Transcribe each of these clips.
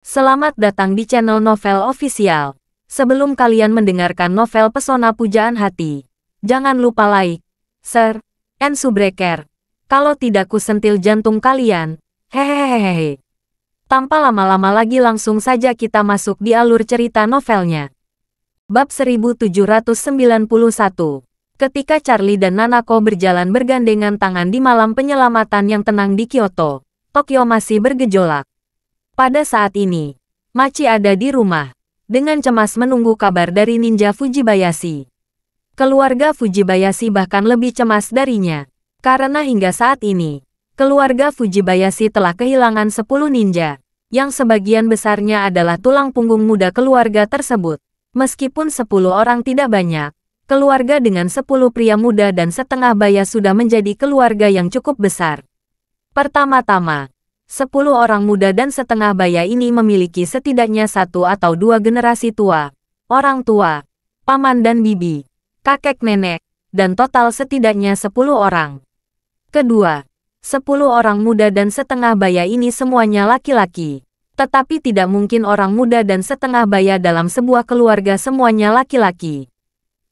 Selamat datang di channel Novel Official. Sebelum kalian mendengarkan novel Pesona Pujaan Hati, jangan lupa like, share, and subscribe. Kalau tidak kusentil jantung kalian. Hehehehe. Tanpa lama-lama lagi langsung saja kita masuk di alur cerita novelnya. Bab 1791. Ketika Charlie dan Nanako berjalan bergandengan tangan di malam penyelamatan yang tenang di Kyoto, Tokyo masih bergejolak. Pada saat ini, Machi ada di rumah, dengan cemas menunggu kabar dari ninja Fujibayashi. Keluarga Fujibayashi bahkan lebih cemas darinya, karena hingga saat ini, keluarga Fujibayashi telah kehilangan 10 ninja, yang sebagian besarnya adalah tulang punggung muda keluarga tersebut. Meskipun 10 orang tidak banyak, keluarga dengan 10 pria muda dan setengah baya sudah menjadi keluarga yang cukup besar. Pertama-tama, 10 orang muda dan setengah baya ini memiliki setidaknya 1 atau 2 generasi tua, orang tua, paman dan bibi, kakek nenek, dan total setidaknya 10 orang. Kedua, 10 orang muda dan setengah baya ini semuanya laki-laki. Tetapi tidak mungkin orang muda dan setengah baya dalam sebuah keluarga semuanya laki-laki.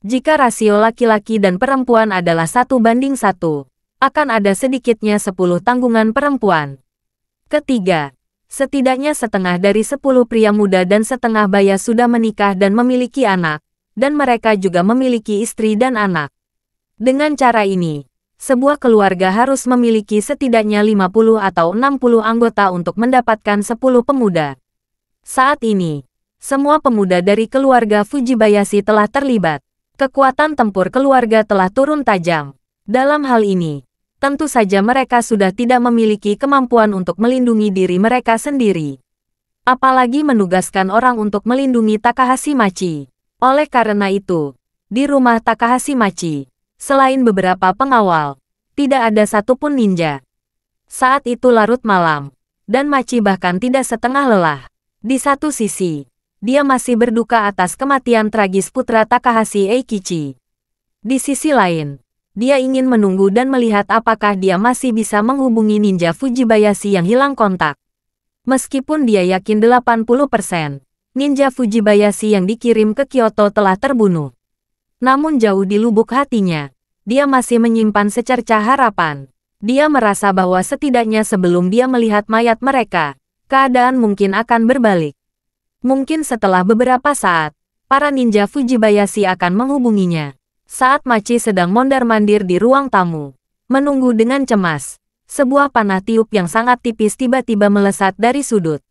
Jika rasio laki-laki dan perempuan adalah 1:1, akan ada sedikitnya 10 tanggungan perempuan. Ketiga, setidaknya setengah dari 10 pria muda dan setengah baya sudah menikah dan memiliki anak, dan mereka juga memiliki istri dan anak. Dengan cara ini, sebuah keluarga harus memiliki setidaknya 50 atau 60 anggota untuk mendapatkan 10 pemuda. Saat ini, semua pemuda dari keluarga Fujibayashi telah terlibat. Kekuatan tempur keluarga telah turun tajam. Dalam hal ini, tentu saja mereka sudah tidak memiliki kemampuan untuk melindungi diri mereka sendiri. Apalagi menugaskan orang untuk melindungi Takahashi Machi. Oleh karena itu, di rumah Takahashi Machi, selain beberapa pengawal, tidak ada satupun ninja. Saat itu larut malam, dan Machi bahkan tidak setengah lelah. Di satu sisi, dia masih berduka atas kematian tragis putra Takahashi Eikichi. Di sisi lain, dia ingin menunggu dan melihat apakah dia masih bisa menghubungi ninja Fujibayashi yang hilang kontak. Meskipun dia yakin 80%, ninja Fujibayashi yang dikirim ke Kyoto telah terbunuh. Namun jauh di lubuk hatinya, dia masih menyimpan secercah harapan. Dia merasa bahwa setidaknya sebelum dia melihat mayat mereka, keadaan mungkin akan berbalik. Mungkin setelah beberapa saat, para ninja Fujibayashi akan menghubunginya. Saat Machi sedang mondar-mandir di ruang tamu, menunggu dengan cemas, sebuah panah tiup yang sangat tipis tiba-tiba melesat dari sudut.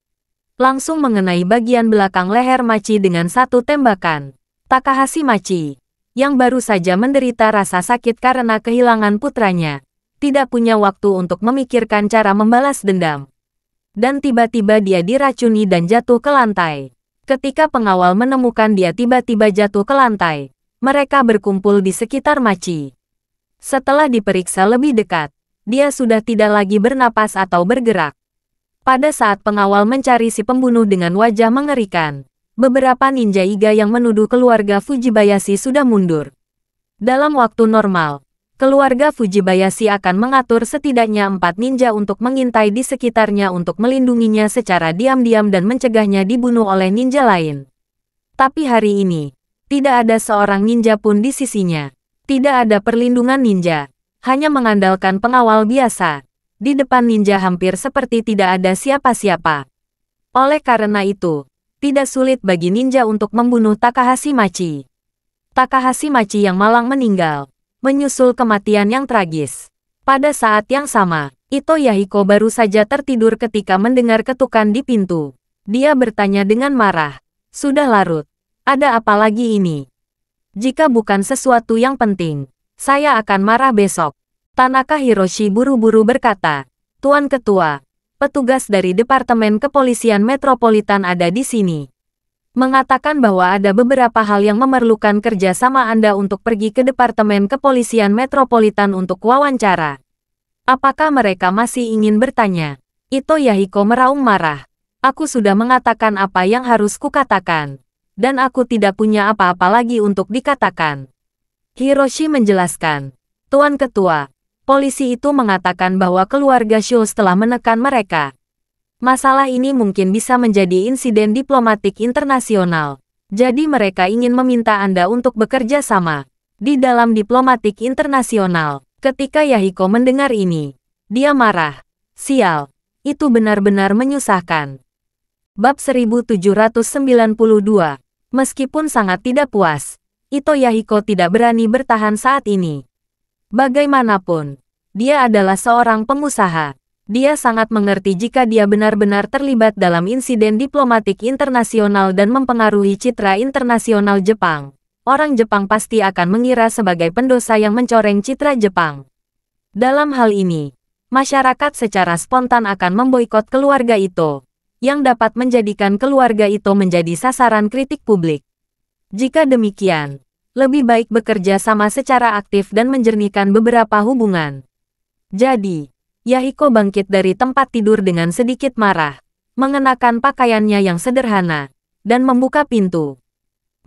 Langsung mengenai bagian belakang leher Machi dengan satu tembakan. Takahashi Machi, yang baru saja menderita rasa sakit karena kehilangan putranya, tidak punya waktu untuk memikirkan cara membalas dendam. Dan tiba-tiba dia diracuni dan jatuh ke lantai. Ketika pengawal menemukan dia tiba-tiba jatuh ke lantai, mereka berkumpul di sekitar Machi. Setelah diperiksa lebih dekat, dia sudah tidak lagi bernapas atau bergerak. Pada saat pengawal mencari si pembunuh dengan wajah mengerikan, beberapa ninja Iga yang menuduh keluarga Fujibayashi sudah mundur. Dalam waktu normal, keluarga Fujibayashi akan mengatur setidaknya 4 ninja untuk mengintai di sekitarnya untuk melindunginya secara diam-diam dan mencegahnya dibunuh oleh ninja lain. Tapi hari ini, tidak ada seorang ninja pun di sisinya. Tidak ada perlindungan ninja, hanya mengandalkan pengawal biasa. Di depan ninja hampir seperti tidak ada siapa-siapa. Oleh karena itu, tidak sulit bagi ninja untuk membunuh Takahashi Machi. Takahashi Machi yang malang meninggal, menyusul kematian yang tragis. Pada saat yang sama, Ito Yahiko baru saja tertidur ketika mendengar ketukan di pintu. Dia bertanya dengan marah, "Sudah larut. Ada apa lagi ini? Jika bukan sesuatu yang penting, saya akan marah besok." Tanaka Hiroshi buru-buru berkata, "Tuan Ketua, petugas dari Departemen Kepolisian Metropolitan ada di sini. Mengatakan bahwa ada beberapa hal yang memerlukan kerjasama Anda untuk pergi ke Departemen Kepolisian Metropolitan untuk wawancara. Apakah mereka masih ingin bertanya?" Ito Yahiko meraung marah. "Aku sudah mengatakan apa yang harus kukatakan. Dan aku tidak punya apa-apa lagi untuk dikatakan." Hiroshi menjelaskan, "Tuan Ketua, polisi itu mengatakan bahwa keluarga Schultz telah menekan mereka. Masalah ini mungkin bisa menjadi insiden diplomatik internasional. Jadi mereka ingin meminta Anda untuk bekerja sama di dalam diplomatik internasional. Ketika Yahiko mendengar ini, dia marah. Sial, itu benar-benar menyusahkan. Bab 1792. Meskipun sangat tidak puas, Ito Yahiko tidak berani bertahan saat ini. Bagaimanapun, dia adalah seorang pengusaha. Dia sangat mengerti jika dia benar-benar terlibat dalam insiden diplomatik internasional dan mempengaruhi citra internasional Jepang. Orang Jepang pasti akan mengira sebagai pendosa yang mencoreng citra Jepang. Dalam hal ini, masyarakat secara spontan akan memboikot keluarga Ito, yang dapat menjadikan keluarga Ito menjadi sasaran kritik publik. Jika demikian, lebih baik bekerja sama secara aktif dan menjernihkan beberapa hubungan. Jadi, Yahiko bangkit dari tempat tidur dengan sedikit marah, mengenakan pakaiannya yang sederhana, dan membuka pintu.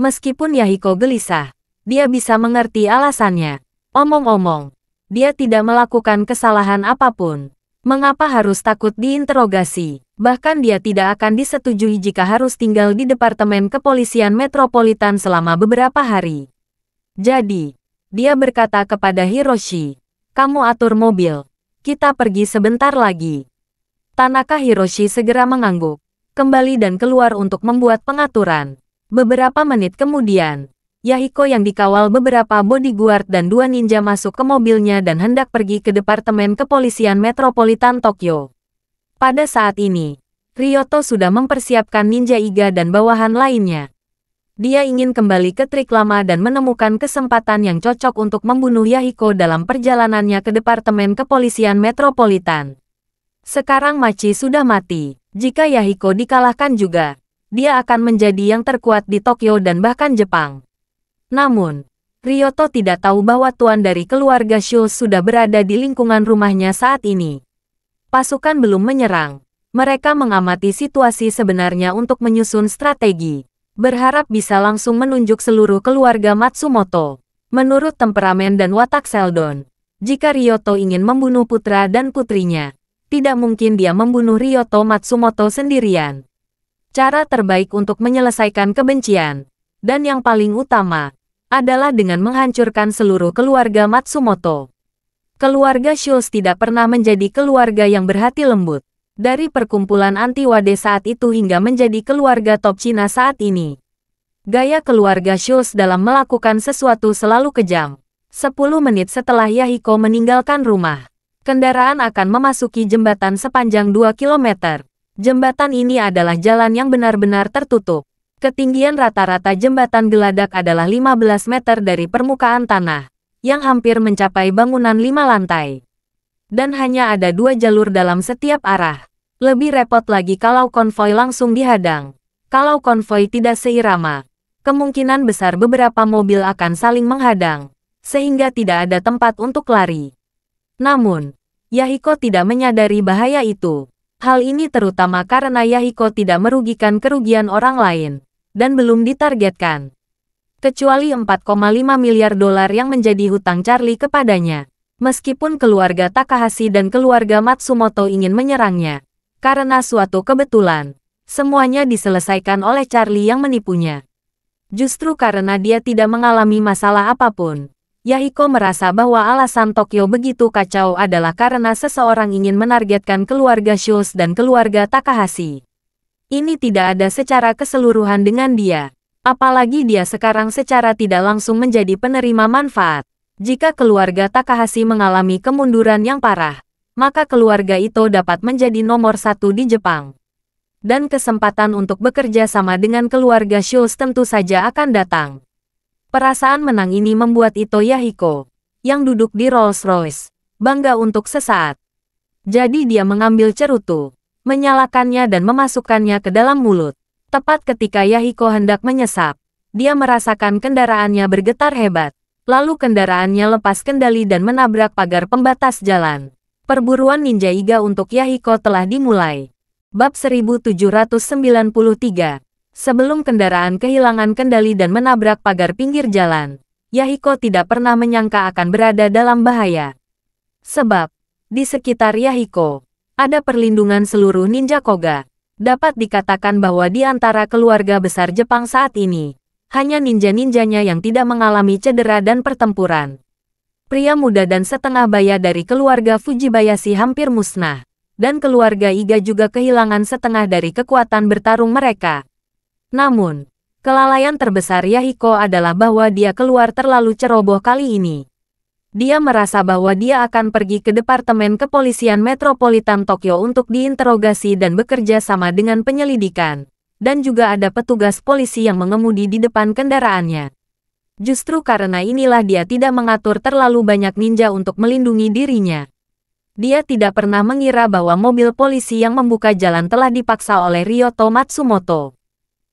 Meskipun Yahiko gelisah, dia bisa mengerti alasannya. Omong-omong, dia tidak melakukan kesalahan apapun. Mengapa harus takut diinterogasi? Bahkan dia tidak akan disetujui jika harus tinggal di Departemen Kepolisian Metropolitan selama beberapa hari. Jadi, dia berkata kepada Hiroshi, "Kamu atur mobil. Kita pergi sebentar lagi." Tanaka Hiroshi segera mengangguk, kembali dan keluar untuk membuat pengaturan. Beberapa menit kemudian, Yahiko yang dikawal beberapa bodyguard dan 2 ninja masuk ke mobilnya dan hendak pergi ke Departemen Kepolisian Metropolitan Tokyo. Pada saat ini, Ryoto sudah mempersiapkan Ninja Iga dan bawahan lainnya. Dia ingin kembali ke trik lama dan menemukan kesempatan yang cocok untuk membunuh Yahiko dalam perjalanannya ke Departemen Kepolisian Metropolitan. Sekarang Machi sudah mati. Jika Yahiko dikalahkan juga, dia akan menjadi yang terkuat di Tokyo dan bahkan Jepang. Namun, Ryoto tidak tahu bahwa tuan dari keluarga Schultz sudah berada di lingkungan rumahnya saat ini. Pasukan belum menyerang. Mereka mengamati situasi sebenarnya untuk menyusun strategi. Berharap bisa langsung menunjuk seluruh keluarga Matsumoto. Menurut temperamen dan watak Sheldon, jika Ryoto ingin membunuh putra dan putrinya, tidak mungkin dia membunuh Ryoto Matsumoto sendirian. Cara terbaik untuk menyelesaikan kebencian, dan yang paling utama, adalah dengan menghancurkan seluruh keluarga Matsumoto. Keluarga Schultz tidak pernah menjadi keluarga yang berhati lembut. Dari perkumpulan anti-wade saat itu hingga menjadi keluarga top Cina saat ini. Gaya keluarga Schultz dalam melakukan sesuatu selalu kejam. 10 menit setelah Yahiko meninggalkan rumah, kendaraan akan memasuki jembatan sepanjang 2 km. Jembatan ini adalah jalan yang benar-benar tertutup. Ketinggian rata-rata jembatan geladak adalah 15 meter dari permukaan tanah, yang hampir mencapai bangunan 5 lantai. Dan hanya ada 2 jalur dalam setiap arah. Lebih repot lagi kalau konvoi langsung dihadang. Kalau konvoi tidak seirama, kemungkinan besar beberapa mobil akan saling menghadang, sehingga tidak ada tempat untuk lari. Namun, Yahiko tidak menyadari bahaya itu. Hal ini terutama karena Yahiko tidak merugikan kerugian orang lain, dan belum ditargetkan. Kecuali 4,5 miliar dolar yang menjadi hutang Charlie kepadanya. Meskipun keluarga Takahashi dan keluarga Matsumoto ingin menyerangnya, karena suatu kebetulan, semuanya diselesaikan oleh Charlie yang menipunya. Justru karena dia tidak mengalami masalah apapun, Yahiko merasa bahwa alasan Tokyo begitu kacau adalah karena seseorang ingin menargetkan keluarga Schultz dan keluarga Takahashi. Ini tidak ada secara keseluruhan dengan dia, apalagi dia sekarang secara tidak langsung menjadi penerima manfaat. Jika keluarga Takahashi mengalami kemunduran yang parah, maka keluarga itu dapat menjadi nomor 1 di Jepang. Dan kesempatan untuk bekerja sama dengan keluarga Schultz tentu saja akan datang. Perasaan menang ini membuat Ito Yahiko, yang duduk di Rolls-Royce, bangga untuk sesaat. Jadi dia mengambil cerutu, menyalakannya dan memasukkannya ke dalam mulut. Tepat ketika Yahiko hendak menyesap, dia merasakan kendaraannya bergetar hebat. Lalu kendaraannya lepas kendali dan menabrak pagar pembatas jalan. Perburuan Ninja Iga untuk Yahiko telah dimulai. Bab 1793. Sebelum kendaraan kehilangan kendali dan menabrak pagar pinggir jalan, Yahiko tidak pernah menyangka akan berada dalam bahaya. Sebab, di sekitar Yahiko, Ada perlindungan seluruh ninja Koga. Dapat dikatakan bahwa di antara keluarga besar Jepang saat ini, hanya ninja-ninjanya yang tidak mengalami cedera dan pertempuran. Pria muda dan setengah baya dari keluarga Fujibayashi hampir musnah, dan keluarga Iga juga kehilangan setengah dari kekuatan bertarung mereka. Namun, kelalaian terbesar Yahiko adalah bahwa dia keluar terlalu ceroboh kali ini. Dia merasa bahwa dia akan pergi ke Departemen Kepolisian Metropolitan Tokyo untuk diinterogasi dan bekerja sama dengan penyelidikan. Dan juga ada petugas polisi yang mengemudi di depan kendaraannya. Justru karena inilah dia tidak mengatur terlalu banyak ninja untuk melindungi dirinya. Dia tidak pernah mengira bahwa mobil polisi yang membuka jalan telah dipaksa oleh Ryoto Matsumoto.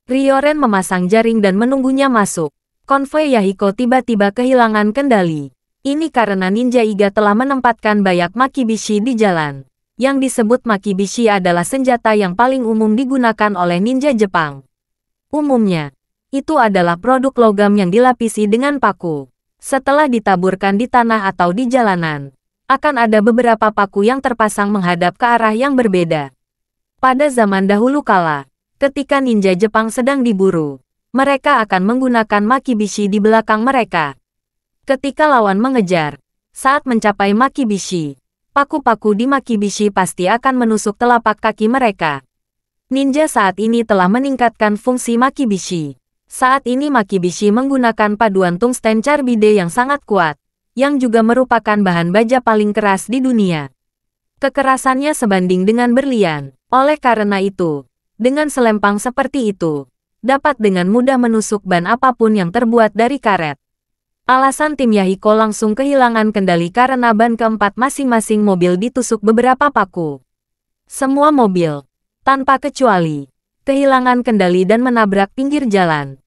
Ryoren memasang jaring dan menunggunya masuk. Konvoi Yahiko tiba-tiba kehilangan kendali. Ini karena ninja Iga telah menempatkan banyak makibishi di jalan. Yang disebut makibishi adalah senjata yang paling umum digunakan oleh ninja Jepang. Umumnya, itu adalah produk logam yang dilapisi dengan paku. Setelah ditaburkan di tanah atau di jalanan, akan ada beberapa paku yang terpasang menghadap ke arah yang berbeda. Pada zaman dahulu kala, ketika ninja Jepang sedang diburu, mereka akan menggunakan makibishi di belakang mereka. Ketika lawan mengejar, saat mencapai makibishi, paku-paku di makibishi pasti akan menusuk telapak kaki mereka. Ninja saat ini telah meningkatkan fungsi makibishi. Saat ini makibishi menggunakan paduan tungsten carbide yang sangat kuat, yang juga merupakan bahan baja paling keras di dunia. Kekerasannya sebanding dengan berlian. Oleh karena itu, dengan selempang seperti itu, dapat dengan mudah menusuk ban apapun yang terbuat dari karet. Alasan tim Yahiko langsung kehilangan kendali karena ban keempat masing-masing mobil ditusuk beberapa paku. Semua mobil, tanpa kecuali, kehilangan kendali dan menabrak pinggir jalan.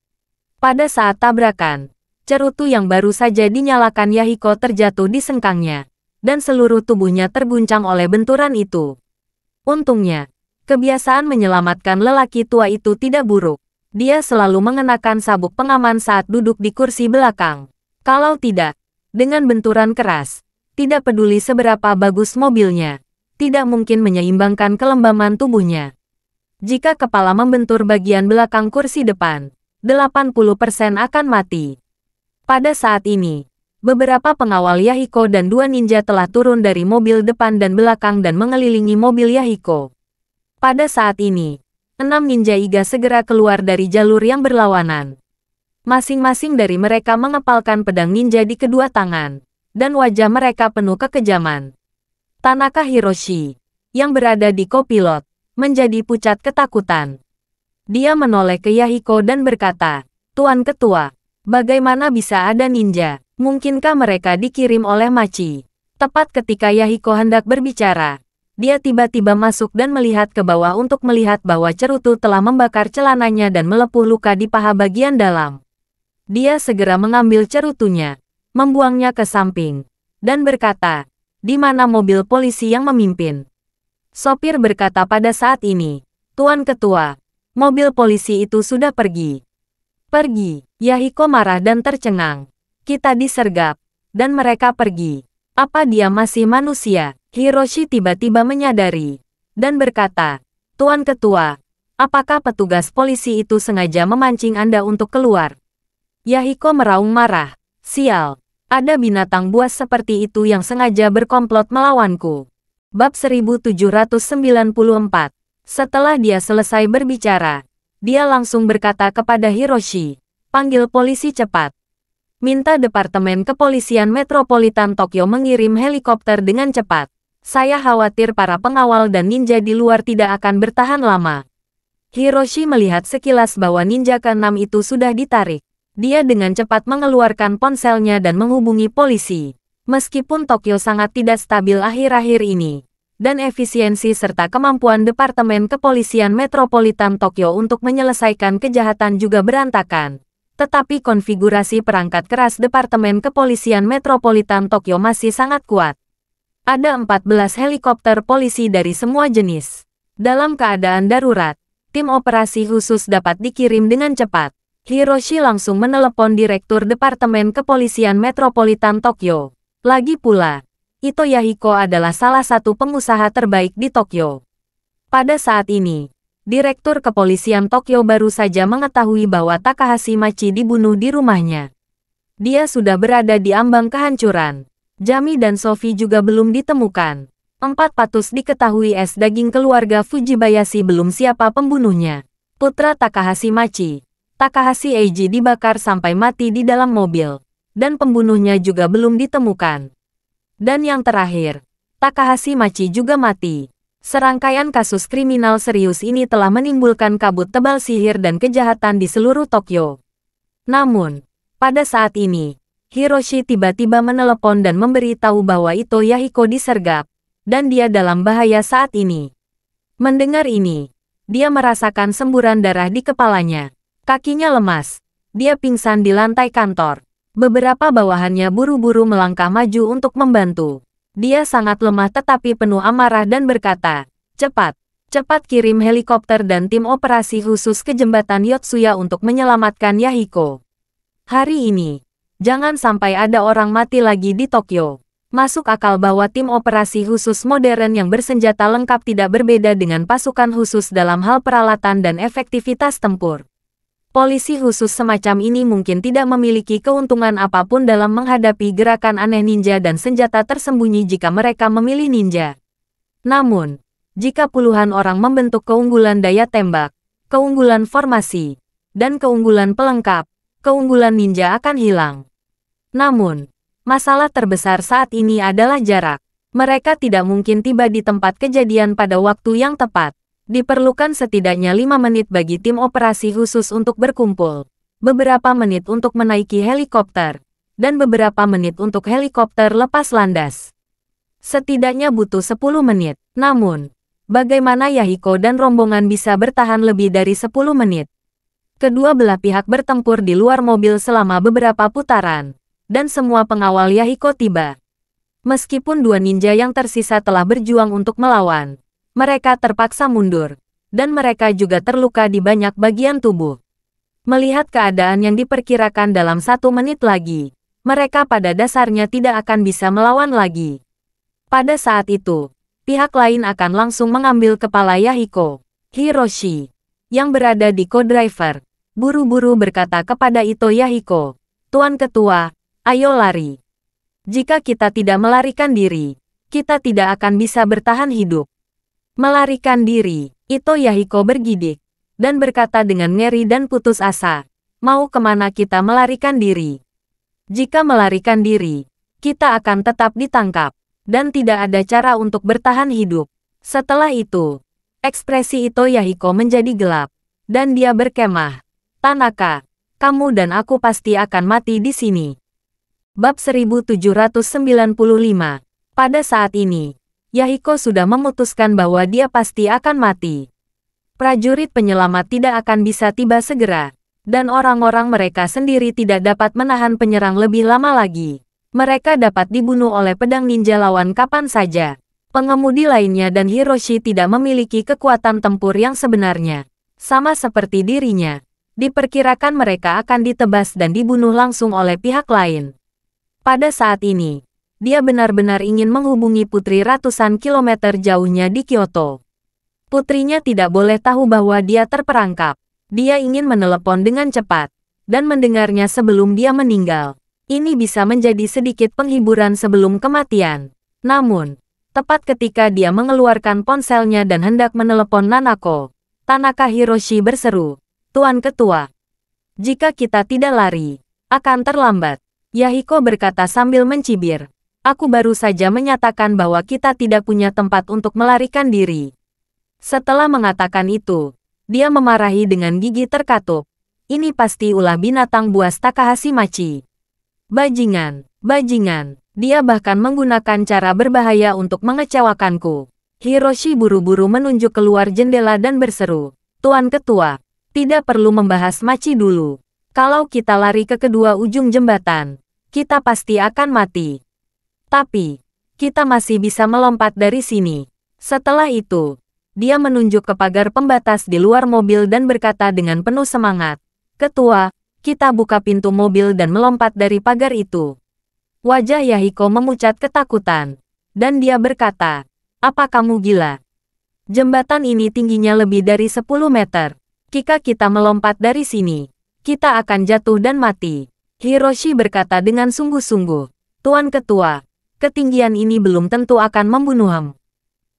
Pada saat tabrakan, cerutu yang baru saja dinyalakan Yahiko terjatuh di sengkangnya, dan seluruh tubuhnya terguncang oleh benturan itu. Untungnya, kebiasaan menyelamatkan lelaki tua itu tidak buruk. Dia selalu mengenakan sabuk pengaman saat duduk di kursi belakang. Kalau tidak, dengan benturan keras, tidak peduli seberapa bagus mobilnya, tidak mungkin menyeimbangkan kelembaman tubuhnya. Jika kepala membentur bagian belakang kursi depan, 80% akan mati. Pada saat ini, beberapa pengawal Yahiko dan dua ninja telah turun dari mobil depan dan belakang dan mengelilingi mobil Yahiko. Pada saat ini, 6 ninja Iga segera keluar dari jalur yang berlawanan. Masing-masing dari mereka mengepalkan pedang ninja di kedua tangan, dan wajah mereka penuh kekejaman. Tanaka Hiroshi, yang berada di kopilot, menjadi pucat ketakutan. Dia menoleh ke Yahiko dan berkata, "Tuan Ketua, bagaimana bisa ada ninja? Mungkinkah mereka dikirim oleh Machi?" Tepat ketika Yahiko hendak berbicara, dia tiba-tiba masuk dan melihat ke bawah untuk melihat bahwa cerutu telah membakar celananya dan melepuh luka di paha bagian dalam. Dia segera mengambil cerutunya, membuangnya ke samping, dan berkata, "Di mana mobil polisi yang memimpin?" Sopir berkata pada saat ini, "Tuan Ketua, mobil polisi itu sudah pergi." "Pergi?" Yahiko marah dan tercengang. "Kita disergap, dan mereka pergi. Apa dia masih manusia?" Hiroshi tiba-tiba menyadari, dan berkata, "Tuan Ketua, apakah petugas polisi itu sengaja memancing Anda untuk keluar?" Yahiko meraung marah. "Sial, ada binatang buas seperti itu yang sengaja berkomplot melawanku." Bab 1794. Setelah dia selesai berbicara, dia langsung berkata kepada Hiroshi, "Panggil polisi cepat. Minta Departemen Kepolisian Metropolitan Tokyo mengirim helikopter dengan cepat. Saya khawatir para pengawal dan ninja di luar tidak akan bertahan lama." Hiroshi melihat sekilas bahwa ninja ke-6 itu sudah ditarik. Dia dengan cepat mengeluarkan ponselnya dan menghubungi polisi. Meskipun Tokyo sangat tidak stabil akhir-akhir ini, dan efisiensi serta kemampuan Departemen Kepolisian Metropolitan Tokyo untuk menyelesaikan kejahatan juga berantakan, tetapi konfigurasi perangkat keras Departemen Kepolisian Metropolitan Tokyo masih sangat kuat. Ada 14 helikopter polisi dari semua jenis. Dalam keadaan darurat, tim operasi khusus dapat dikirim dengan cepat. Hiroshi langsung menelepon Direktur Departemen Kepolisian Metropolitan Tokyo. Lagi pula, Ito Yahiko adalah salah satu pengusaha terbaik di Tokyo. Pada saat ini, Direktur Kepolisian Tokyo baru saja mengetahui bahwa Takahashi Machi dibunuh di rumahnya. Dia sudah berada di ambang kehancuran. Jami dan Sophie juga belum ditemukan. 4 patut diketahui es daging keluarga Fujibayashi belum siapa pembunuhnya. Putra Takahashi Machi, Takahashi Eiji dibakar sampai mati di dalam mobil. Dan pembunuhnya juga belum ditemukan. Dan yang terakhir, Takahashi Machi juga mati. Serangkaian kasus kriminal serius ini telah menimbulkan kabut tebal sihir dan kejahatan di seluruh Tokyo. Namun, pada saat ini, Hiroshi tiba-tiba menelepon dan memberitahu bahwa Ito Yahiko disergap, dan dia dalam bahaya saat ini. Mendengar ini, dia merasakan semburan darah di kepalanya. Kakinya lemas. Dia pingsan di lantai kantor. Beberapa bawahannya buru-buru melangkah maju untuk membantu. Dia sangat lemah tetapi penuh amarah dan berkata, "Cepat, cepat kirim helikopter dan tim operasi khusus ke jembatan Yotsuya untuk menyelamatkan Yahiko. Hari ini, jangan sampai ada orang mati lagi di Tokyo." Masuk akal bahwa tim operasi khusus modern yang bersenjata lengkap tidak berbeda dengan pasukan khusus dalam hal peralatan dan efektivitas tempur. Polisi khusus semacam ini mungkin tidak memiliki keuntungan apapun dalam menghadapi gerakan aneh ninja dan senjata tersembunyi jika mereka memilih ninja. Namun, jika puluhan orang membentuk keunggulan daya tembak, keunggulan formasi, dan keunggulan pelengkap, keunggulan ninja akan hilang. Namun, masalah terbesar saat ini adalah jarak. Mereka tidak mungkin tiba di tempat kejadian pada waktu yang tepat. Diperlukan setidaknya 5 menit bagi tim operasi khusus untuk berkumpul, beberapa menit untuk menaiki helikopter, dan beberapa menit untuk helikopter lepas landas. Setidaknya butuh 10 menit. Namun, bagaimana Yahiko dan rombongan bisa bertahan lebih dari 10 menit? Kedua belah pihak bertempur di luar mobil selama beberapa putaran, dan semua pengawal Yahiko tiba. Meskipun 2 ninja yang tersisa telah berjuang untuk melawan, mereka terpaksa mundur, dan mereka juga terluka di banyak bagian tubuh. Melihat keadaan yang diperkirakan dalam 1 menit lagi, mereka pada dasarnya tidak akan bisa melawan lagi. Pada saat itu, pihak lain akan langsung mengambil kepala Yahiko. Hiroshi, yang berada di co-driver, buru-buru berkata kepada Ito Yahiko, "Tuan Ketua, ayo lari. Jika kita tidak melarikan diri, kita tidak akan bisa bertahan hidup." Melarikan diri, Ito Yahiko bergidik, dan berkata dengan ngeri dan putus asa, "Mau kemana kita melarikan diri? Jika melarikan diri, kita akan tetap ditangkap, dan tidak ada cara untuk bertahan hidup." Setelah itu, ekspresi Ito Yahiko menjadi gelap, dan dia berkemah, "Tanaka, kamu dan aku pasti akan mati di sini." Bab 1795. Pada saat ini, Yahiko sudah memutuskan bahwa dia pasti akan mati. Prajurit penyelamat tidak akan bisa tiba segera, dan orang-orang mereka sendiri tidak dapat menahan penyerang lebih lama lagi. Mereka dapat dibunuh oleh pedang ninja lawan kapan saja. Pengemudi lainnya dan Hiroshi tidak memiliki kekuatan tempur yang sebenarnya. Sama seperti dirinya, diperkirakan mereka akan ditebas dan dibunuh langsung oleh pihak lain. Pada saat ini, dia benar-benar ingin menghubungi putri ratusan kilometer jauhnya di Kyoto. Putrinya tidak boleh tahu bahwa dia terperangkap. Dia ingin menelepon dengan cepat, dan mendengarnya sebelum dia meninggal. Ini bisa menjadi sedikit penghiburan sebelum kematian. Namun, tepat ketika dia mengeluarkan ponselnya dan hendak menelepon Nanako, Tanaka Hiroshi berseru, "Tuan Ketua, jika kita tidak lari, akan terlambat." Yahiko berkata sambil mencibir, "Aku baru saja menyatakan bahwa kita tidak punya tempat untuk melarikan diri." Setelah mengatakan itu, dia memarahi dengan gigi terkatup. Ini pasti ulah binatang buas Takahashi Machi. Bajingan, bajingan. Dia bahkan menggunakan cara berbahaya untuk mengecewakanku. Hiroshi buru-buru menunjuk keluar jendela dan berseru, "Tuan Ketua, tidak perlu membahas Machi dulu. Kalau kita lari ke kedua ujung jembatan, kita pasti akan mati. Tapi, kita masih bisa melompat dari sini." Setelah itu, dia menunjuk ke pagar pembatas di luar mobil dan berkata dengan penuh semangat, "Ketua, kita buka pintu mobil dan melompat dari pagar itu." Wajah Yahiko memucat ketakutan. dan dia berkata, "Apa kamu gila? Jembatan ini tingginya lebih dari 10 meter. Jika kita melompat dari sini, kita akan jatuh dan mati." Hiroshi berkata dengan sungguh-sungguh, "Tuan Ketua, ketinggian ini belum tentu akan membunuhmu.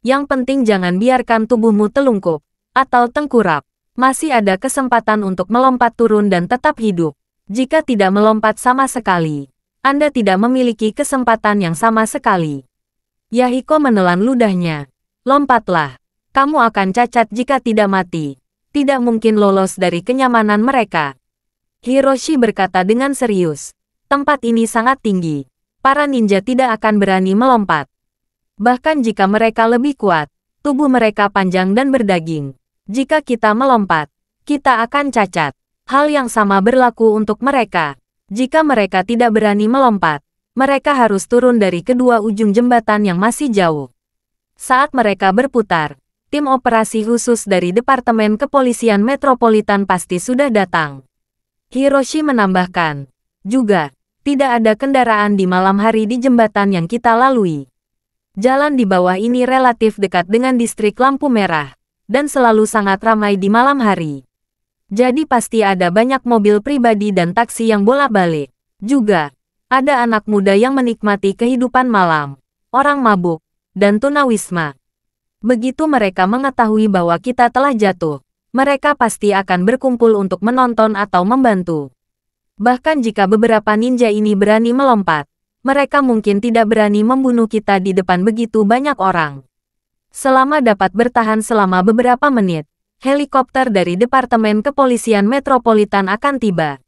Yang penting jangan biarkan tubuhmu telungkup atau tengkurap. Masih ada kesempatan untuk melompat turun dan tetap hidup. Jika tidak melompat sama sekali, Anda tidak memiliki kesempatan yang sama sekali." Yahiko menelan ludahnya. "Lompatlah. Kamu akan cacat jika tidak mati. Tidak mungkin lolos dari kenyamanan mereka." Hiroshi berkata dengan serius, "Tempat ini sangat tinggi. Para ninja tidak akan berani melompat. Bahkan jika mereka lebih kuat, tubuh mereka panjang dan berdaging. Jika kita melompat, kita akan cacat. Hal yang sama berlaku untuk mereka. Jika mereka tidak berani melompat, mereka harus turun dari kedua ujung jembatan yang masih jauh." Saat mereka berputar, tim operasi khusus dari Departemen Kepolisian Metropolitan pasti sudah datang. Hiroshi menambahkan, "Juga, tidak ada kendaraan di malam hari di jembatan yang kita lalui. Jalan di bawah ini relatif dekat dengan distrik lampu merah, dan selalu sangat ramai di malam hari. Jadi pasti ada banyak mobil pribadi dan taksi yang bolak-balik. Juga, ada anak muda yang menikmati kehidupan malam, orang mabuk, dan tunawisma. Begitu mereka mengetahui bahwa kita telah jatuh, mereka pasti akan berkumpul untuk menonton atau membantu. Bahkan jika beberapa ninja ini berani melompat, mereka mungkin tidak berani membunuh kita di depan begitu banyak orang." Selama dapat bertahan selama beberapa menit, helikopter dari Departemen Kepolisian Metropolitan akan tiba.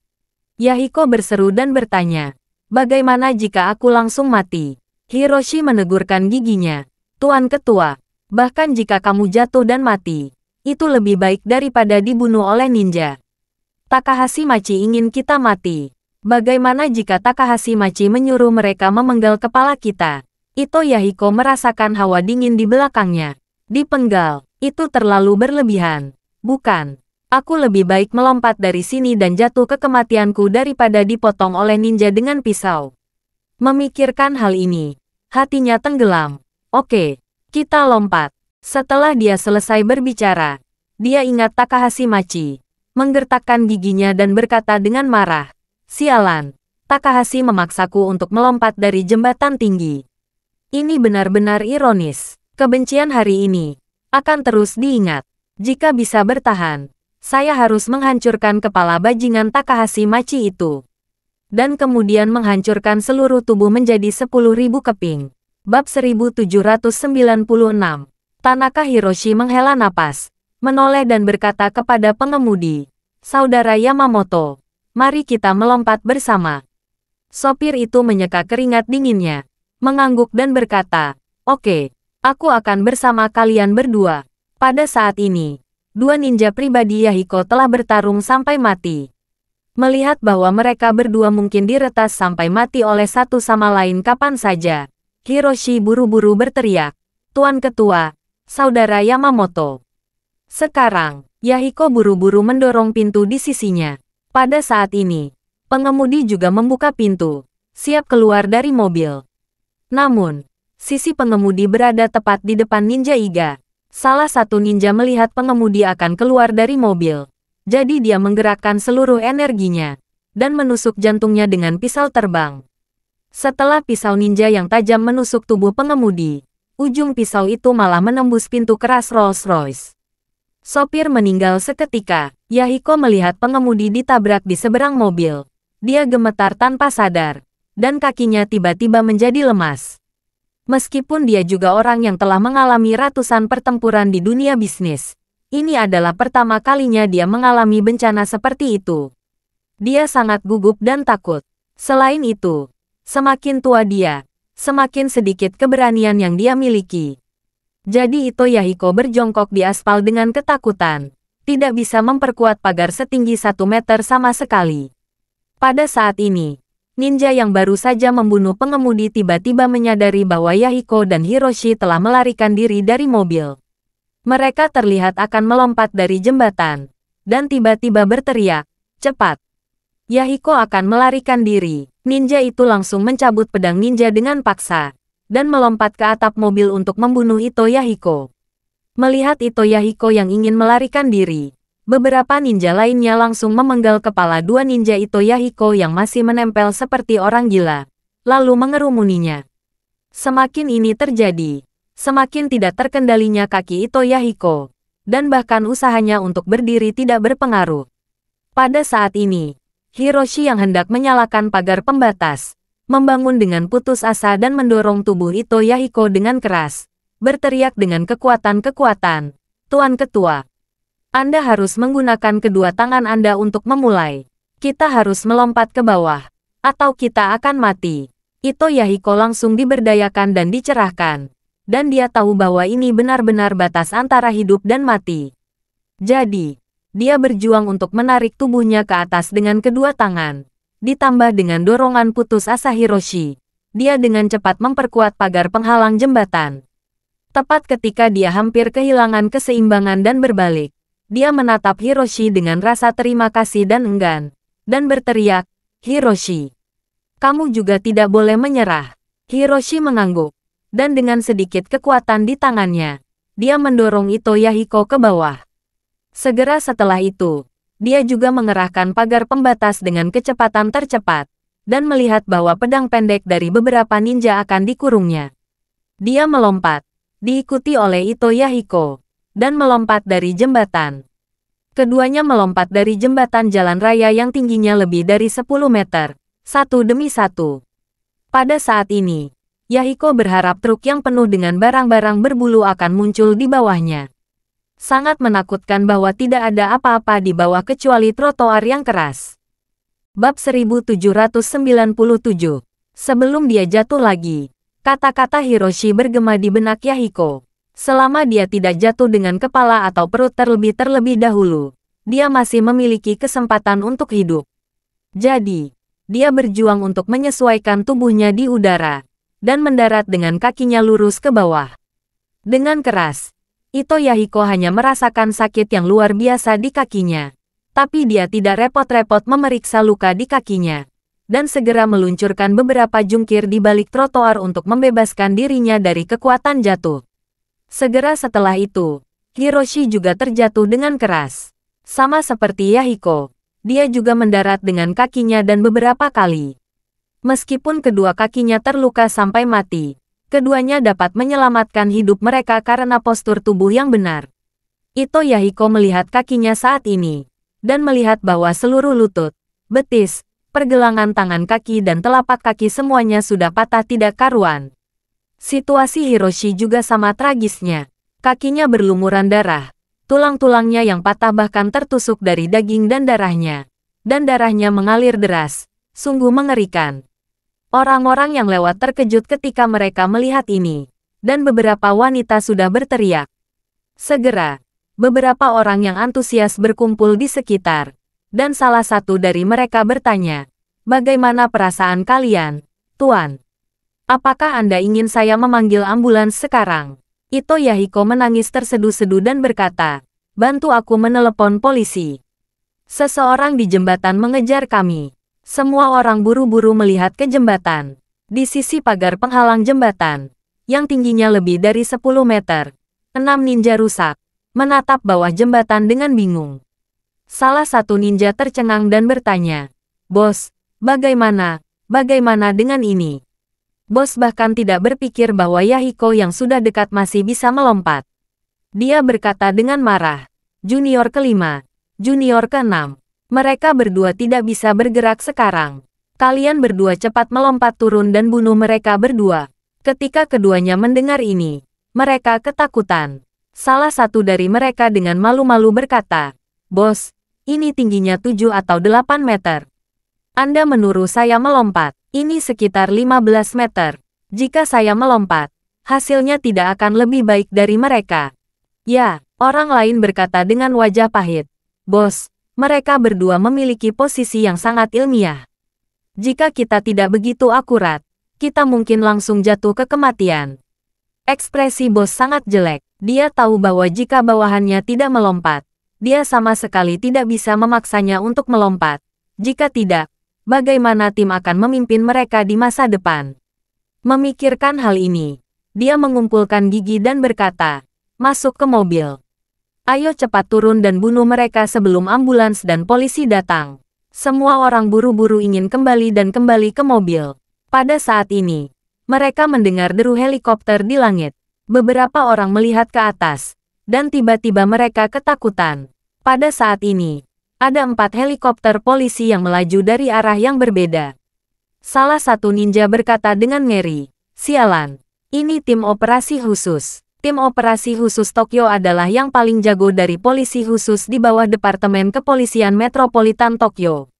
Yahiko berseru dan bertanya, "Bagaimana jika aku langsung mati?" Hiroshi menegurkan giginya, "Tuan Ketua, bahkan jika kamu jatuh dan mati, itu lebih baik daripada dibunuh oleh ninja. Takahashi Machi ingin kita mati. Bagaimana jika Takahashi Machi menyuruh mereka memenggal kepala kita?" Ito Yahiko merasakan hawa dingin di belakangnya. "Dipenggal, itu terlalu berlebihan. Bukan. Aku lebih baik melompat dari sini dan jatuh ke kematianku daripada dipotong oleh ninja dengan pisau." Memikirkan hal ini, hatinya tenggelam. "Oke, kita lompat." Setelah dia selesai berbicara, dia ingat Takahashi Machi, menggertakkan giginya dan berkata dengan marah, "Sialan, Takahashi memaksaku untuk melompat dari jembatan tinggi. Ini benar-benar ironis. Kebencian hari ini akan terus diingat. Jika bisa bertahan, saya harus menghancurkan kepala bajingan Takahashi Machi itu. Dan kemudian menghancurkan seluruh tubuh menjadi 10.000 keping." Bab 1796. Tanaka Hiroshi menghela napas, menoleh dan berkata kepada pengemudi, "Saudara Yamamoto, mari kita melompat bersama." Sopir itu menyeka keringat dinginnya, mengangguk dan berkata, "Oke, aku akan bersama kalian berdua." Pada saat ini, dua ninja pribadi Yahiko telah bertarung sampai mati. Melihat bahwa mereka berdua mungkin diretas sampai mati oleh satu sama lain kapan saja, Hiroshi buru-buru berteriak, "Tuan Ketua, Saudara Yamamoto." Sekarang, Yahiko buru-buru mendorong pintu di sisinya. Pada saat ini, pengemudi juga membuka pintu, siap keluar dari mobil. Namun, sisi pengemudi berada tepat di depan Ninja Iga. Salah satu ninja melihat pengemudi akan keluar dari mobil. Jadi dia menggerakkan seluruh energinya dan menusuk jantungnya dengan pisau terbang. Setelah pisau ninja yang tajam menusuk tubuh pengemudi, ujung pisau itu malah menembus pintu keras Rolls-Royce. Sopir meninggal seketika. Yahiko melihat pengemudi ditabrak di seberang mobil. Dia gemetar tanpa sadar, dan kakinya tiba-tiba menjadi lemas. Meskipun dia juga orang yang telah mengalami ratusan pertempuran di dunia bisnis, ini adalah pertama kalinya dia mengalami bencana seperti itu. Dia sangat gugup dan takut. Selain itu, semakin tua dia, semakin sedikit keberanian yang dia miliki. Jadi Ito Yahiko berjongkok di aspal dengan ketakutan, tidak bisa memperkuat pagar setinggi 1 meter sama sekali. Pada saat ini, ninja yang baru saja membunuh pengemudi tiba-tiba menyadari bahwa Yahiko dan Hiroshi telah melarikan diri dari mobil. Mereka terlihat akan melompat dari jembatan, dan tiba-tiba berteriak, "Cepat! Yahiko akan melarikan diri." Ninja itu langsung mencabut pedang ninja dengan paksa. dan melompat ke atap mobil untuk membunuh Ito Yahiko. Melihat Ito Yahiko yang ingin melarikan diri, beberapa ninja lainnya langsung memenggal kepala dua ninja Ito Yahiko yang masih menempel seperti orang gila, lalu mengerumuninya. Semakin ini terjadi, semakin tidak terkendalinya kaki Ito Yahiko, dan bahkan usahanya untuk berdiri tidak berpengaruh. Pada saat ini, Hiroshi yang hendak menyalakan pagar pembatas, membangun dengan putus asa dan mendorong tubuh Ito Yahiko dengan keras, berteriak dengan kekuatan-kekuatan, "Tuan Ketua, Anda harus menggunakan kedua tangan Anda untuk memulai. Kita harus melompat ke bawah, atau kita akan mati." Ito Yahiko langsung diberdayakan dan dicerahkan, dan dia tahu bahwa ini benar-benar batas antara hidup dan mati. Jadi, dia berjuang untuk menarik tubuhnya ke atas dengan kedua tangan, ditambah dengan dorongan putus asa Hiroshi. Dia dengan cepat memperkuat pagar penghalang jembatan. Tepat ketika dia hampir kehilangan keseimbangan dan berbalik, dia menatap Hiroshi dengan rasa terima kasih dan enggan, dan berteriak, "Hiroshi, kamu juga tidak boleh menyerah." Hiroshi mengangguk, dan dengan sedikit kekuatan di tangannya, dia mendorong Ito Yahiko ke bawah. Segera setelah itu, dia juga mengerahkan pagar pembatas dengan kecepatan tercepat, dan melihat bahwa pedang pendek dari beberapa ninja akan dikurungnya. Dia melompat, diikuti oleh Ito Yahiko, dan melompat dari jembatan. Keduanya melompat dari jembatan jalan raya yang tingginya lebih dari 10 meter, satu demi satu. Pada saat ini, Yahiko berharap truk yang penuh dengan barang-barang berbulu akan muncul di bawahnya. Sangat menakutkan bahwa tidak ada apa-apa di bawah kecuali trotoar yang keras. Bab 1797. Sebelum dia jatuh lagi, kata-kata Hiroshi bergema di benak Yahiko. Selama dia tidak jatuh dengan kepala atau perut terlebih dahulu, dia masih memiliki kesempatan untuk hidup. Jadi, dia berjuang untuk menyesuaikan tubuhnya di udara, dan mendarat dengan kakinya lurus ke bawah. Dengan keras, Ito Yahiko hanya merasakan sakit yang luar biasa di kakinya. Tapi dia tidak repot-repot memeriksa luka di kakinya, dan segera meluncurkan beberapa jungkir di balik trotoar untuk membebaskan dirinya dari kekuatan jatuh. Segera setelah itu, Hiroshi juga terjatuh dengan keras. Sama seperti Yahiko, dia juga mendarat dengan kakinya dan beberapa kali. Meskipun kedua kakinya terluka sampai mati, keduanya dapat menyelamatkan hidup mereka karena postur tubuh yang benar. Ito Yahiko melihat kakinya saat ini, dan melihat bahwa seluruh lutut, betis, pergelangan tangan kaki dan telapak kaki semuanya sudah patah tidak karuan. Situasi Hiroshi juga sama tragisnya. Kakinya berlumuran darah, tulang-tulangnya yang patah bahkan tertusuk dari daging dan darahnya mengalir deras, sungguh mengerikan. Orang-orang yang lewat terkejut ketika mereka melihat ini, dan beberapa wanita sudah berteriak. Segera, beberapa orang yang antusias berkumpul di sekitar, dan salah satu dari mereka bertanya, "Bagaimana perasaan kalian, Tuan? Apakah Anda ingin saya memanggil ambulans sekarang?" Ito Yahiko menangis terseduh-seduh dan berkata, "Bantu aku menelepon polisi. Seseorang di jembatan mengejar kami." Semua orang buru-buru melihat ke jembatan. Di sisi pagar penghalang jembatan, yang tingginya lebih dari 10 meter, 6 ninja rusak, menatap bawah jembatan dengan bingung. Salah satu ninja tercengang dan bertanya, "Bos, bagaimana dengan ini?" Bos bahkan tidak berpikir bahwa Yahiko yang sudah dekat masih bisa melompat. Dia berkata dengan marah, "Junior kelima, junior keenam. Mereka berdua tidak bisa bergerak sekarang. Kalian berdua cepat melompat turun dan bunuh mereka berdua." Ketika keduanya mendengar ini, mereka ketakutan. Salah satu dari mereka dengan malu-malu berkata, "Bos, ini tingginya 7 atau 8 meter. Anda menyuruh saya melompat. Ini sekitar 15 meter. Jika saya melompat, hasilnya tidak akan lebih baik dari mereka." "Ya," orang lain berkata dengan wajah pahit. "Bos, mereka berdua memiliki posisi yang sangat ilmiah. Jika kita tidak begitu akurat, kita mungkin langsung jatuh ke kematian." Ekspresi bos sangat jelek. Dia tahu bahwa jika bawahannya tidak melompat, dia sama sekali tidak bisa memaksanya untuk melompat. Jika tidak, bagaimana tim akan memimpin mereka di masa depan? Memikirkan hal ini, dia mengumpulkan gigi dan berkata, "Masuk ke mobil. Ayo cepat turun dan bunuh mereka sebelum ambulans dan polisi datang." Semua orang buru-buru ingin kembali dan kembali ke mobil. Pada saat ini, mereka mendengar deru helikopter di langit. Beberapa orang melihat ke atas, dan tiba-tiba mereka ketakutan. Pada saat ini, ada 4 helikopter polisi yang melaju dari arah yang berbeda. Salah satu ninja berkata dengan ngeri, "Sialan, ini tim operasi khusus." Tim operasi khusus Tokyo adalah yang paling jago dari polisi khusus di bawah Departemen Kepolisian Metropolitan Tokyo.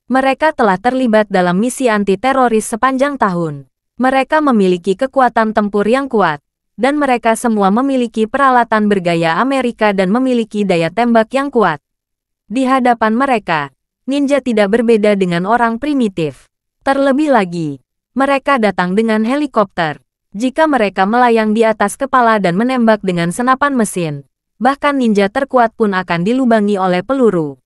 Mereka telah terlibat dalam misi anti-teroris sepanjang tahun. Mereka memiliki kekuatan tempur yang kuat, dan mereka semua memiliki peralatan bergaya Amerika dan memiliki daya tembak yang kuat. Di hadapan mereka, ninja tidak berbeda dengan orang primitif. Terlebih lagi, mereka datang dengan helikopter. Jika mereka melayang di atas kepala dan menembak dengan senapan mesin, bahkan ninja terkuat pun akan dilubangi oleh peluru.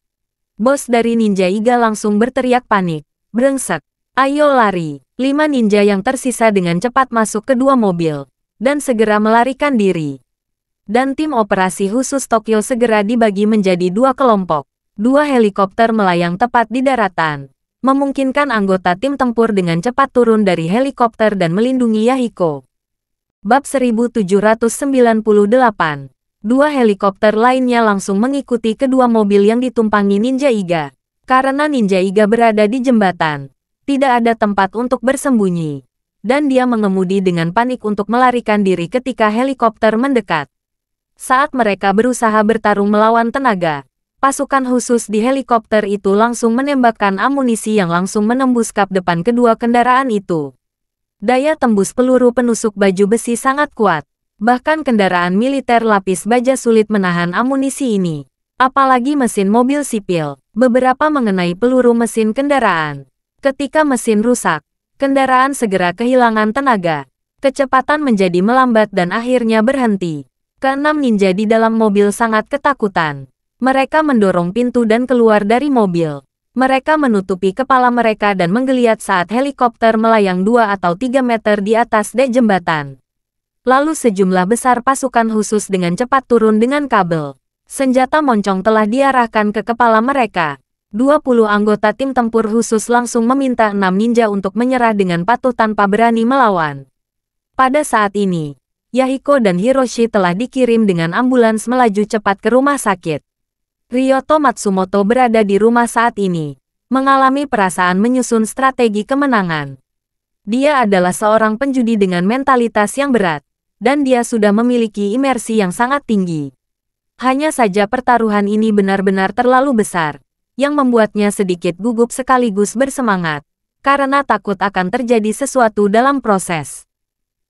Bos dari Ninja Iga langsung berteriak panik. "Brengsek, ayo lari!" 5 ninja yang tersisa dengan cepat masuk ke 2 mobil, dan segera melarikan diri. Dan tim operasi khusus Tokyo segera dibagi menjadi 2 kelompok. 2 helikopter melayang tepat di daratan, memungkinkan anggota tim tempur dengan cepat turun dari helikopter dan melindungi Yahiko. Bab 1798. 2 helikopter lainnya langsung mengikuti kedua mobil yang ditumpangi Ninja Iga. Karena Ninja Iga berada di jembatan, tidak ada tempat untuk bersembunyi, dan dia mengemudi dengan panik untuk melarikan diri ketika helikopter mendekat. Saat mereka berusaha bertarung melawan tenaga, pasukan khusus di helikopter itu langsung menembakkan amunisi yang langsung menembus kap depan kedua kendaraan itu. Daya tembus peluru penusuk baju besi sangat kuat. Bahkan kendaraan militer lapis baja sulit menahan amunisi ini. Apalagi mesin mobil sipil, beberapa mengenai peluru mesin kendaraan. Ketika mesin rusak, kendaraan segera kehilangan tenaga. Kecepatan menjadi melambat dan akhirnya berhenti. Keenam ninja di dalam mobil sangat ketakutan. Mereka mendorong pintu dan keluar dari mobil. Mereka menutupi kepala mereka dan menggeliat saat helikopter melayang 2 atau 3 meter di atas dek jembatan. Lalu sejumlah besar pasukan khusus dengan cepat turun dengan kabel. Senjata moncong telah diarahkan ke kepala mereka. 20 anggota tim tempur khusus langsung meminta 6 ninja untuk menyerah dengan patuh tanpa berani melawan. Pada saat ini, Yahiko dan Hiroshi telah dikirim dengan ambulans melaju cepat ke rumah sakit. Ryoto Matsumoto berada di rumah saat ini, mengalami perasaan menyusun strategi kemenangan. Dia adalah seorang penjudi dengan mentalitas yang berat, dan dia sudah memiliki imersi yang sangat tinggi. Hanya saja pertaruhan ini benar-benar terlalu besar, yang membuatnya sedikit gugup sekaligus bersemangat, karena takut akan terjadi sesuatu dalam proses.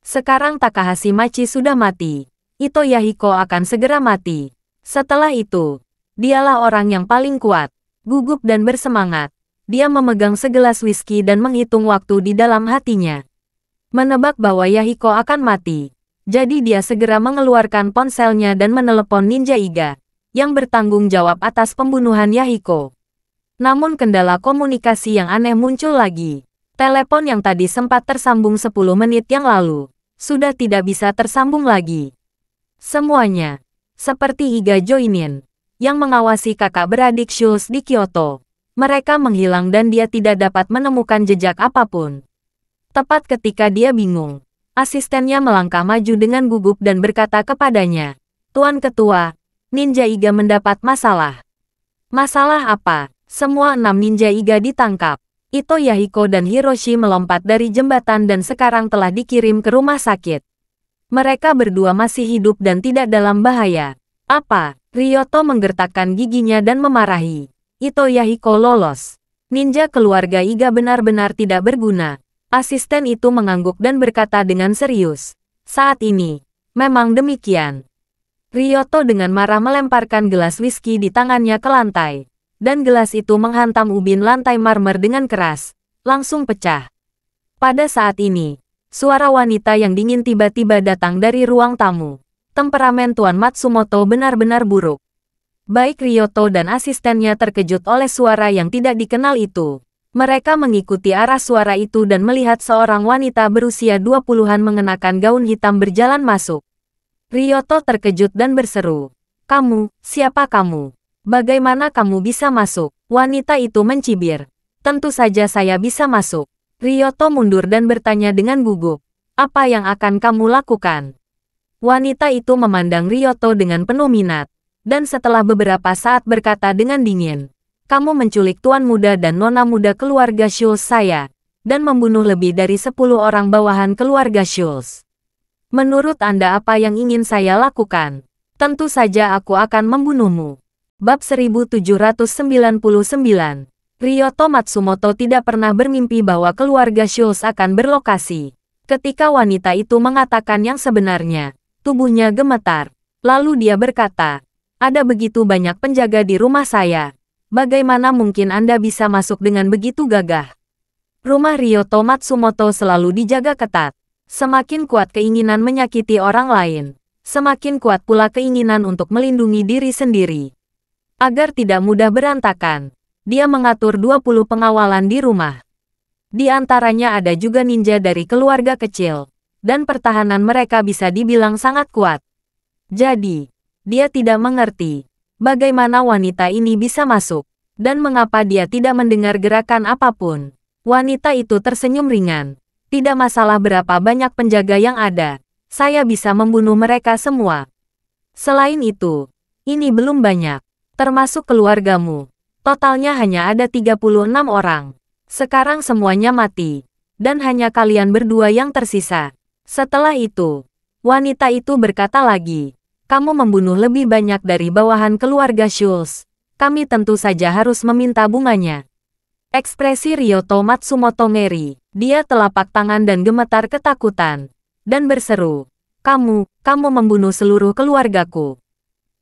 Sekarang Takahashi Machi sudah mati, Ito Yahiko akan segera mati. Setelah itu, dialah orang yang paling kuat, gugup dan bersemangat. Dia memegang segelas whisky dan menghitung waktu di dalam hatinya. Menebak bahwa Yahiko akan mati. Jadi dia segera mengeluarkan ponselnya dan menelepon Ninja Iga, yang bertanggung jawab atas pembunuhan Yahiko. Namun kendala komunikasi yang aneh muncul lagi. Telepon yang tadi sempat tersambung 10 menit yang lalu, sudah tidak bisa tersambung lagi. Semuanya, seperti Iga Joinin, yang mengawasi kakak beradik Schultz di Kyoto. Mereka menghilang dan dia tidak dapat menemukan jejak apapun. Tepat ketika dia bingung, asistennya melangkah maju dengan gugup dan berkata kepadanya, "Tuan Ketua, Ninja Iga mendapat masalah." "Masalah apa?" Semua 6 Ninja Iga ditangkap. Ito Yahiko dan Hiroshi melompat dari jembatan dan sekarang telah dikirim ke rumah sakit. Mereka berdua masih hidup dan tidak dalam bahaya. "Apa?" Ryoto menggertakkan giginya dan memarahi. Ito Yahiko lolos. Ninja keluarga Iga benar-benar tidak berguna. Asisten itu mengangguk dan berkata dengan serius, "Saat ini, memang demikian." Ryoto dengan marah melemparkan gelas whisky di tangannya ke lantai, dan gelas itu menghantam ubin lantai marmer dengan keras, langsung pecah. Pada saat ini, suara wanita yang dingin tiba-tiba datang dari ruang tamu. Temperamen Tuan Matsumoto benar-benar buruk. Baik Ryoto dan asistennya terkejut oleh suara yang tidak dikenal itu. Mereka mengikuti arah suara itu dan melihat seorang wanita berusia 20-an mengenakan gaun hitam berjalan masuk. Ryoto terkejut dan berseru, "Kamu, siapa kamu? Bagaimana kamu bisa masuk?" Wanita itu mencibir, "Tentu saja saya bisa masuk." Ryoto mundur dan bertanya dengan gugup, "Apa yang akan kamu lakukan?" Wanita itu memandang Ryoto dengan penuh minat, dan setelah beberapa saat berkata dengan dingin, "Kamu menculik tuan muda dan nona muda keluarga Schultz saya, dan membunuh lebih dari 10 orang bawahan keluarga Schultz. Menurut Anda apa yang ingin saya lakukan? Tentu saja aku akan membunuhmu." Bab 1799. Ryoto Matsumoto tidak pernah bermimpi bahwa keluarga Schultz akan berlokasi. Ketika wanita itu mengatakan yang sebenarnya, tubuhnya gemetar. Lalu dia berkata, "Ada begitu banyak penjaga di rumah saya. Bagaimana mungkin Anda bisa masuk dengan begitu gagah?" Rumah Ryoto Matsumoto selalu dijaga ketat. Semakin kuat keinginan menyakiti orang lain, semakin kuat pula keinginan untuk melindungi diri sendiri. Agar tidak mudah berantakan, dia mengatur 20 pengawalan di rumah. Di antaranya ada juga ninja dari keluarga kecil, dan pertahanan mereka bisa dibilang sangat kuat. Jadi, dia tidak mengerti bagaimana wanita ini bisa masuk, dan mengapa dia tidak mendengar gerakan apapun. Wanita itu tersenyum ringan. "Tidak masalah berapa banyak penjaga yang ada, saya bisa membunuh mereka semua. Selain itu, ini belum banyak, termasuk keluargamu. Totalnya hanya ada 36 orang. Sekarang semuanya mati, dan hanya kalian berdua yang tersisa." Setelah itu, wanita itu berkata lagi, "Kamu membunuh lebih banyak dari bawahan keluarga Schultz. Kami tentu saja harus meminta bunganya." Ekspresi Ryoto Matsumoto ngeri. Dia telapak tangan dan gemetar ketakutan, dan berseru, kamu membunuh seluruh keluargaku."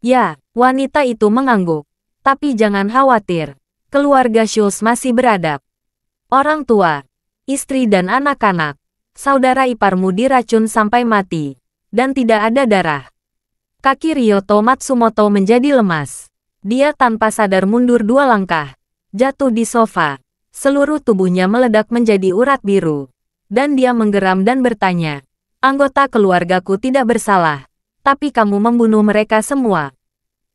"Ya," wanita itu mengangguk. "Tapi jangan khawatir, keluarga Schultz masih beradab. Orang tua, istri dan anak-anak, saudara iparmu diracun sampai mati, dan tidak ada darah." Kaki Ryoto Matsumoto menjadi lemas. Dia tanpa sadar mundur 2 langkah, jatuh di sofa. Seluruh tubuhnya meledak menjadi urat biru. Dan dia menggeram dan bertanya, "Anggota keluargaku tidak bersalah, tapi kamu membunuh mereka semua.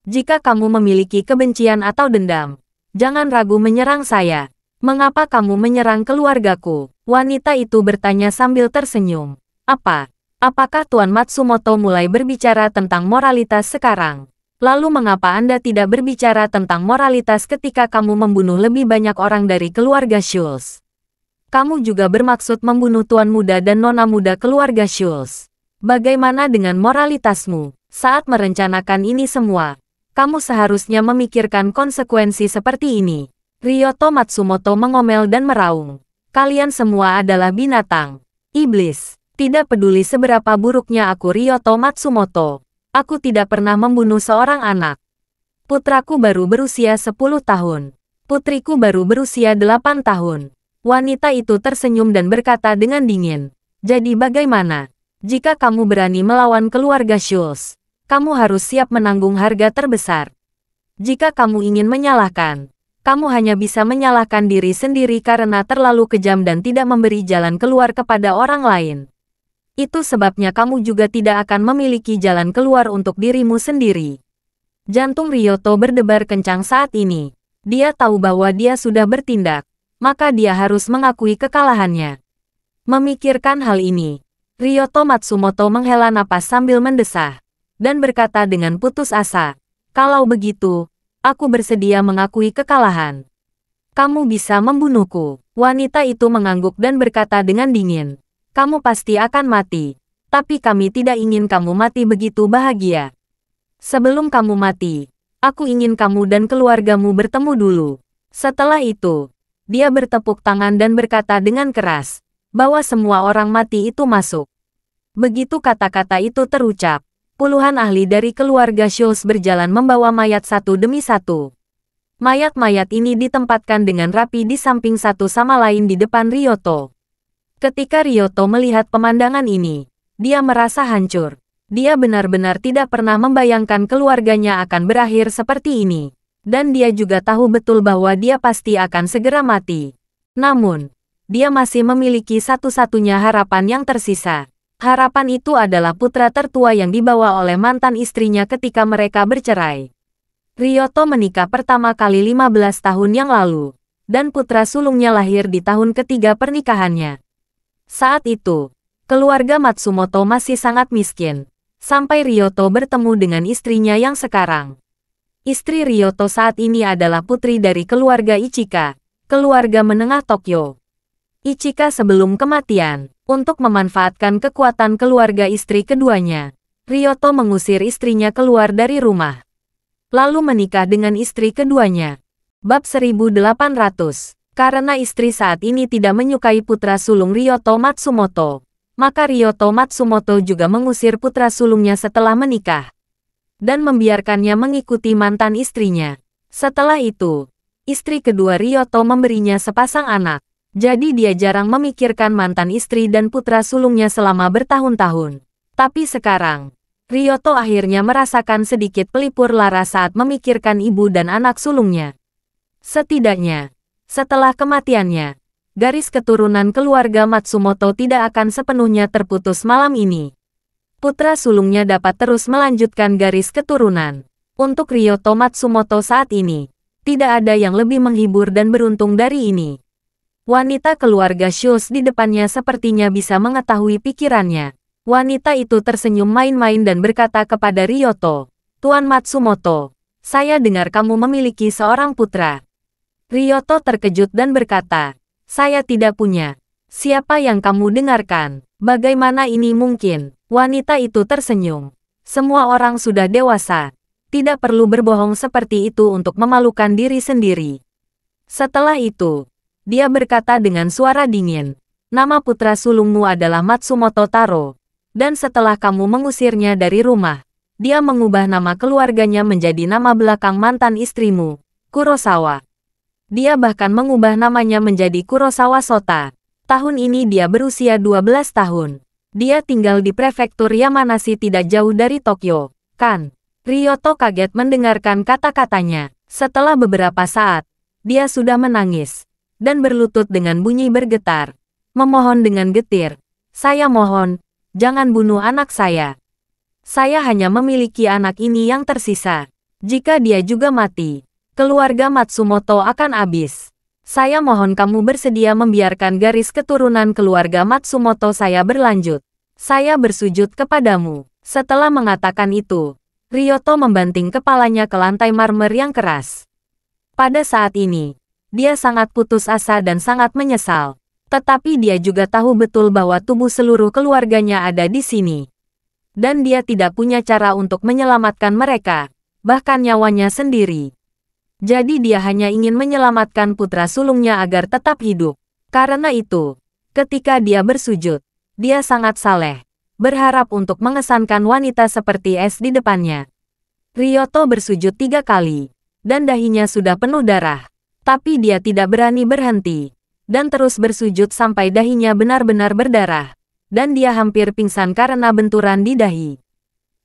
Jika kamu memiliki kebencian atau dendam, jangan ragu menyerang saya. Mengapa kamu menyerang keluargaku?" Wanita itu bertanya sambil tersenyum. Apakah Tuan Matsumoto mulai berbicara tentang moralitas sekarang? Lalu mengapa Anda tidak berbicara tentang moralitas ketika kamu membunuh lebih banyak orang dari keluarga Schultz? Kamu juga bermaksud membunuh tuan muda dan nona muda keluarga Schultz. Bagaimana dengan moralitasmu? Saat merencanakan ini semua, kamu seharusnya memikirkan konsekuensi seperti ini. Ryoto Matsumoto mengomel dan meraung. "Kalian semua adalah binatang. Iblis. Tidak peduli seberapa buruknya aku Ryoto Matsumoto. Aku tidak pernah membunuh seorang anak. Putraku baru berusia 10 tahun. Putriku baru berusia 8 tahun. Wanita itu tersenyum dan berkata dengan dingin, "Jadi bagaimana? Jika kamu berani melawan keluarga Schultz, kamu harus siap menanggung harga terbesar. Jika kamu ingin menyalahkan, kamu hanya bisa menyalahkan diri sendiri karena terlalu kejam dan tidak memberi jalan keluar kepada orang lain. Itu sebabnya kamu juga tidak akan memiliki jalan keluar untuk dirimu sendiri." Jantung Ryoto berdebar kencang saat ini. Dia tahu bahwa dia sudah bertindak, maka dia harus mengakui kekalahannya. Memikirkan hal ini, Ryoto Matsumoto menghela napas sambil mendesah, dan berkata dengan putus asa, "Kalau begitu, aku bersedia mengakui kekalahan. Kamu bisa membunuhku." Wanita itu mengangguk dan berkata dengan dingin, "Kamu pasti akan mati, tapi kami tidak ingin kamu mati begitu bahagia. Sebelum kamu mati, aku ingin kamu dan keluargamu bertemu dulu." Setelah itu, dia bertepuk tangan dan berkata dengan keras, bahwa semua orang mati itu masuk. Begitu kata-kata itu terucap, puluhan ahli dari keluarga Schultz berjalan membawa mayat satu demi satu. Mayat-mayat ini ditempatkan dengan rapi di samping satu sama lain di depan Ryoto. Ketika Ryoto melihat pemandangan ini, dia merasa hancur. Dia benar-benar tidak pernah membayangkan keluarganya akan berakhir seperti ini. Dan dia juga tahu betul bahwa dia pasti akan segera mati. Namun, dia masih memiliki satu-satunya harapan yang tersisa. Harapan itu adalah putra tertua yang dibawa oleh mantan istrinya ketika mereka bercerai. Ryoto menikah pertama kali 15 tahun yang lalu, dan putra sulungnya lahir di tahun ketiga pernikahannya. Saat itu, keluarga Matsumoto masih sangat miskin, sampai Ryoto bertemu dengan istrinya yang sekarang. Istri Ryoto saat ini adalah putri dari keluarga Ichika, keluarga menengah Tokyo. Ichika sebelum kematian, untuk memanfaatkan kekuatan keluarga istri keduanya, Ryoto mengusir istrinya keluar dari rumah, lalu menikah dengan istri keduanya. Bab 1800. Karena istri saat ini tidak menyukai putra sulung Ryoto Matsumoto, maka Ryoto Matsumoto juga mengusir putra sulungnya setelah menikah, dan membiarkannya mengikuti mantan istrinya. Setelah itu, istri kedua Ryoto memberinya sepasang anak. Jadi dia jarang memikirkan mantan istri dan putra sulungnya selama bertahun-tahun. Tapi sekarang, Ryoto akhirnya merasakan sedikit pelipur lara saat memikirkan ibu dan anak sulungnya. Setidaknya, setelah kematiannya, garis keturunan keluarga Matsumoto tidak akan sepenuhnya terputus malam ini. Putra sulungnya dapat terus melanjutkan garis keturunan. Untuk Ryoto Matsumoto saat ini, tidak ada yang lebih menghibur dan beruntung dari ini. Wanita keluarga Schultz di depannya sepertinya bisa mengetahui pikirannya. Wanita itu tersenyum main-main dan berkata kepada Ryoto, "Tuan Matsumoto, saya dengar kamu memiliki seorang putra." Ryoto terkejut dan berkata, "Saya tidak punya." "Siapa yang kamu dengarkan? Bagaimana ini mungkin?" Wanita itu tersenyum. "Semua orang sudah dewasa. Tidak perlu berbohong seperti itu untuk memalukan diri sendiri." Setelah itu, dia berkata dengan suara dingin, "Nama putra sulungmu adalah Matsumoto Taro, dan setelah kamu mengusirnya dari rumah, dia mengubah nama keluarganya menjadi nama belakang mantan istrimu, Kurosawa. Dia bahkan mengubah namanya menjadi Kurosawa Sota. Tahun ini dia berusia 12 tahun. Dia tinggal di prefektur Yamanashi tidak jauh dari Tokyo, kan?" Ryoto kaget mendengarkan kata-katanya. Setelah beberapa saat, dia sudah menangis dan berlutut dengan bunyi bergetar, memohon dengan getir, "Saya mohon, jangan bunuh anak saya. Saya hanya memiliki anak ini yang tersisa. Jika dia juga mati, keluarga Matsumoto akan habis. Saya mohon kamu bersedia membiarkan garis keturunan keluarga Matsumoto saya berlanjut. Saya bersujud kepadamu." Setelah mengatakan itu, Ryoto membanting kepalanya ke lantai marmer yang keras. Pada saat ini, dia sangat putus asa dan sangat menyesal. Tetapi dia juga tahu betul bahwa tubuh seluruh keluarganya ada di sini. Dan dia tidak punya cara untuk menyelamatkan mereka, bahkan nyawanya sendiri. Jadi dia hanya ingin menyelamatkan putra sulungnya agar tetap hidup. Karena itu, ketika dia bersujud, dia sangat saleh, berharap untuk mengesankan wanita seperti es di depannya. Ryoto bersujud 3 kali, dan dahinya sudah penuh darah. Tapi dia tidak berani berhenti, dan terus bersujud sampai dahinya benar-benar berdarah, dan dia hampir pingsan karena benturan di dahi.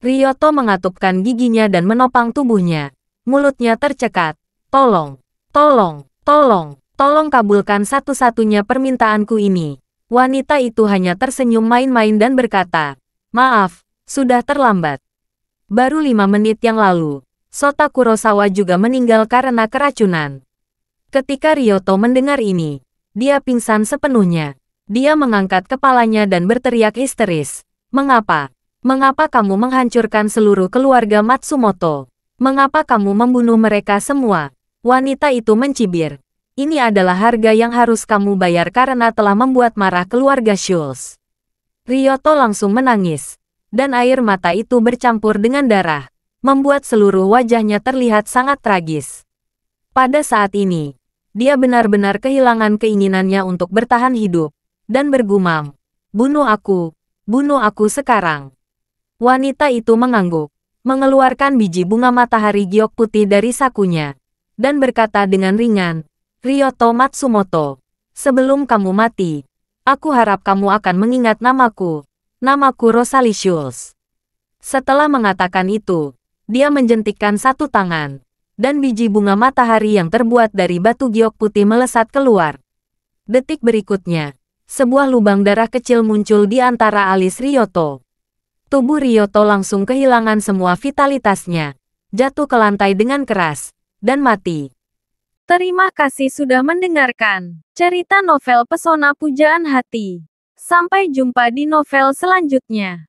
Ryoto mengatupkan giginya dan menopang tubuhnya. Mulutnya tercekat. "Tolong, tolong, tolong, tolong kabulkan satu-satunya permintaanku ini." Wanita itu hanya tersenyum main-main dan berkata, "Maaf, sudah terlambat. Baru 5 menit yang lalu, Sota Kurosawa juga meninggal karena keracunan." Ketika Ryoto mendengar ini, dia pingsan sepenuhnya. Dia mengangkat kepalanya dan berteriak histeris. "Mengapa? Mengapa kamu menghancurkan seluruh keluarga Matsumoto? Mengapa kamu membunuh mereka semua?" Wanita itu mencibir. "Ini adalah harga yang harus kamu bayar karena telah membuat marah keluarga Schultz." Ryoto langsung menangis, dan air mata itu bercampur dengan darah, membuat seluruh wajahnya terlihat sangat tragis. Pada saat ini, dia benar-benar kehilangan keinginannya untuk bertahan hidup, dan bergumam, bunuh aku sekarang." Wanita itu mengangguk, mengeluarkan biji bunga matahari giok putih dari sakunya, dan berkata dengan ringan, "Ryoto Matsumoto, sebelum kamu mati, aku harap kamu akan mengingat namaku Rosalie Schultz." Setelah mengatakan itu, dia menjentikkan satu tangan, dan biji bunga matahari yang terbuat dari batu giok putih melesat keluar. Detik berikutnya, sebuah lubang darah kecil muncul di antara alis Ryoto. Tubuh Ryoto langsung kehilangan semua vitalitasnya, jatuh ke lantai dengan keras, dan mati. Terima kasih sudah mendengarkan cerita novel Pesona Pujaan Hati. Sampai jumpa di novel selanjutnya.